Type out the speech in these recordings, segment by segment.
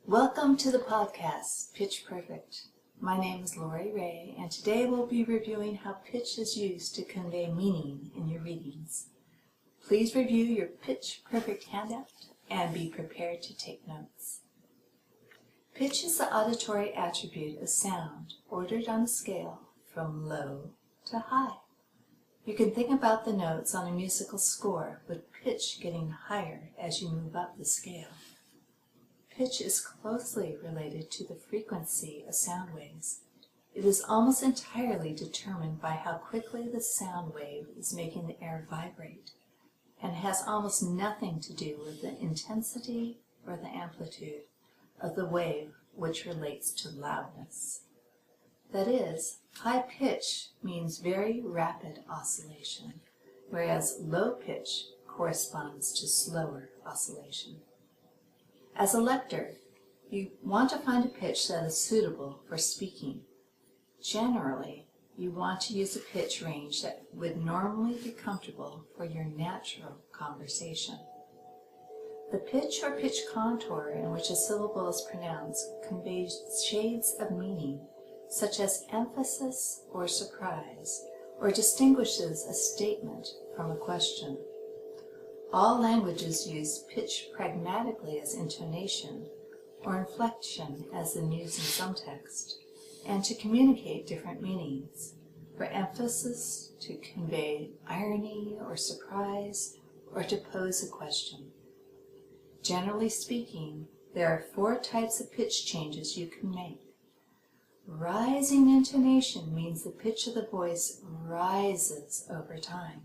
Welcome to the podcast, Pitch Perfect. My name is Lori Ray, and today we'll be reviewing how pitch is used to convey meaning in your readings. Please review your Pitch Perfect handout and be prepared to take notes. Pitch is the auditory attribute of sound ordered on a scale from low to high. You can think about the notes on a musical score with pitch getting higher as you move up the scale. Pitch is closely related to the frequency of sound waves. It is almost entirely determined by how quickly the sound wave is making the air vibrate, and has almost nothing to do with the intensity or the amplitude of the wave, which relates to loudness. That is, high pitch means very rapid oscillation, whereas low pitch corresponds to slower oscillation. As a lector, you want to find a pitch that is suitable for speaking. Generally, you want to use a pitch range that would normally be comfortable for your natural conversation. The pitch or pitch contour in which a syllable is pronounced conveys shades of meaning, such as emphasis or surprise, or distinguishes a statement from a question. All languages use pitch pragmatically as intonation, or inflection as in used in some text, and to communicate different meanings. For emphasis, to convey irony or surprise, or to pose a question. Generally speaking, there are 4 types of pitch changes you can make. Rising intonation means the pitch of the voice rises over time.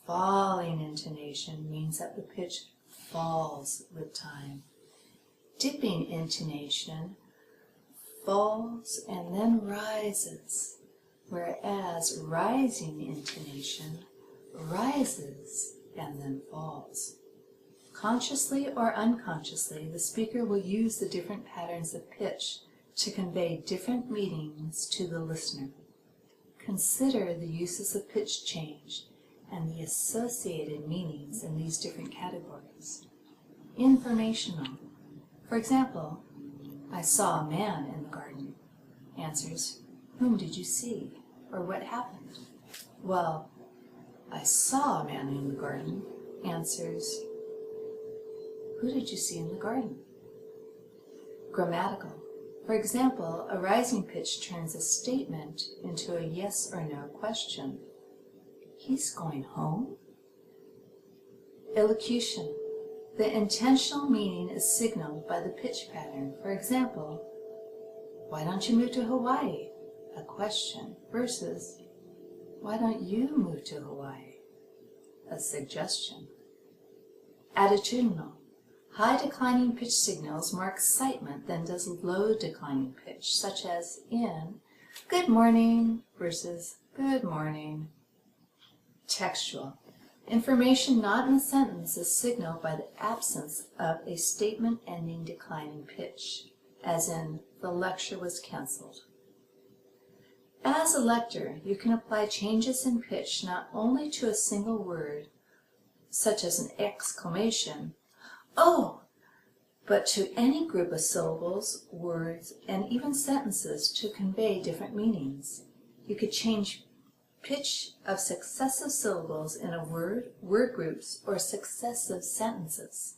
Falling intonation means that the pitch falls with time. Dipping intonation falls and then rises, whereas rising intonation rises and then falls. Consciously or unconsciously, the speaker will use the different patterns of pitch to convey different meanings to the listener. Consider the uses of pitch change and the associated meanings in these different categories. Informational. For example, I saw a man in the garden. Answers, whom did you see? Or what happened? Well, I saw a man in the garden. Answers, who did you see in the garden? Grammatical. For example, a rising pitch turns a statement into a yes or no question. He's going home? Elocution. The intentional meaning is signaled by the pitch pattern. For example, why don't you move to Hawaii? A question versus, why don't you move to Hawaii? A suggestion. Attitudinal. High declining pitch signals more excitement than does low declining pitch, such as in good morning versus good morning. Textual. Information not in a sentence is signaled by the absence of a statement ending declining pitch, as in the lecture was canceled. As a lector, you can apply changes in pitch not only to a single word, such as an exclamation, oh, but to any group of syllables, words, and even sentences to convey different meanings. You could change pitch of successive syllables in a word groups, or successive sentences.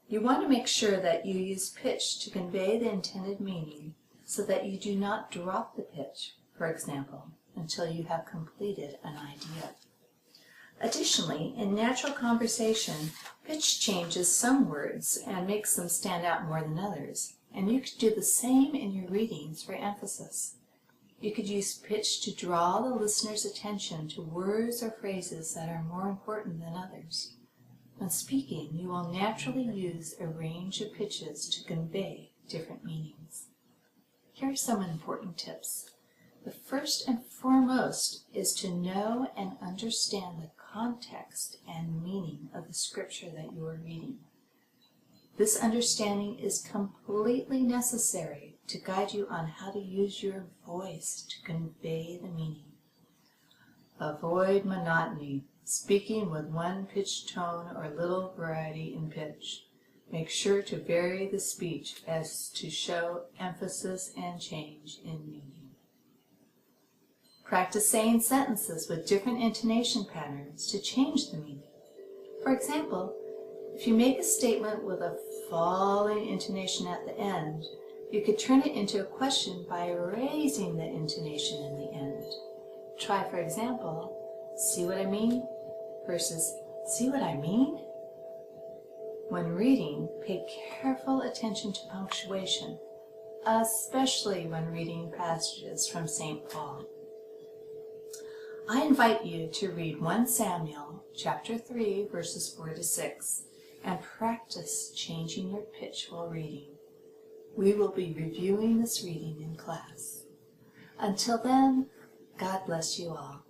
You want to make sure that you use pitch to convey the intended meaning so that you do not drop the pitch, for example, until you have completed an idea. Additionally, in natural conversation, pitch changes some words and makes them stand out more than others, and you could do the same in your readings for emphasis. You could use pitch to draw the listener's attention to words or phrases that are more important than others. When speaking, you will naturally use a range of pitches to convey different meanings. Here are some important tips. The first and foremost is to know and understand the context and meaning of the scripture that you are reading. This understanding is completely necessary to guide you on how to use your voice to convey the meaning. Avoid monotony, speaking with one pitch tone or little variety in pitch. Make sure to vary the speech as to show emphasis and change in meaning. Practice saying sentences with different intonation patterns to change the meaning. For example, if you make a statement with a falling intonation at the end, you could turn it into a question by raising the intonation in the end. Try, for example, "See what I mean?" versus "See what I mean?" When reading, pay careful attention to punctuation, especially when reading passages from St. Paul. I invite you to read 1 Samuel chapter 3, verses 4 to 6, and practice changing your pitch while reading. We will be reviewing this reading in class. Until then, God bless you all.